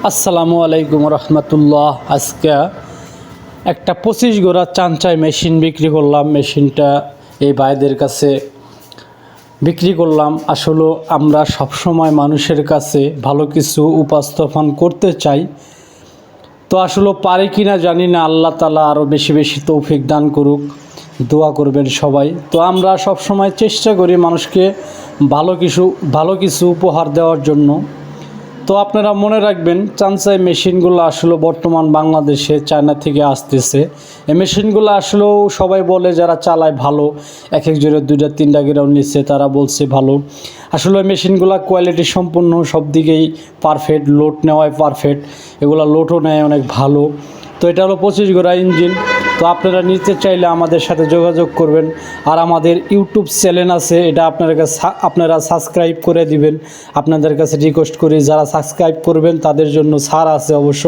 আসসালামু আলাইকুম রহমতুল্লাহ। আজকে একটা 25 গোড়া চাঞ্চাই মেশিন বিক্রি করলাম। মেশিনটা এই ভাইদের কাছে বিক্রি করলাম। আসলে আমরা সবসময় মানুষের কাছে ভালো কিছু উপস্থাপন করতে চাই, তো আসলে পারি কি না জানি না। আল্লাহ তাআলা আরও বেশি বেশি তৌফিক দান করুক, দোয়া করবেন সবাই। তো আমরা সবসময় চেষ্টা করি মানুষকে ভালো কিছু উপহার দেওয়ার জন্য। তো আপনারা মনে রাখবেন, চাঞ্চাই মেশিনগুলো আসলে বর্তমান বাংলাদেশে চায়না থেকে আসতেছে। এই মেশিনগুলো আসলেও সবাই বলে যারা চালায় ভালো, এক এক জোড়া 2টা 3টা গ্রাউন্ড নিচ্ছে, তারা বলছে ভালো। আসলে মেশিনগুলো কোয়ালিটি সম্পূর্ণ, সব দিকেই পারফেক্ট, লোড নেওয়ায় পারফেক্ট, এগুলো লোডও নেয় অনেক ভালো। তো এটা হলো 25 গোড়া ইঞ্জিন। তো আপনারা নিতে চাইলে আমাদের সাথে যোগাযোগ করবেন। আর আমাদের ইউটিউব চ্যানেল আছে, এটা আপনারা সাবস্ক্রাইব করে দিবেন। আপনাদের কাছে রিকোয়েস্ট করি, যারা সাবস্ক্রাইব করবেন তাদের জন্য ছাড় আছে অবশ্য।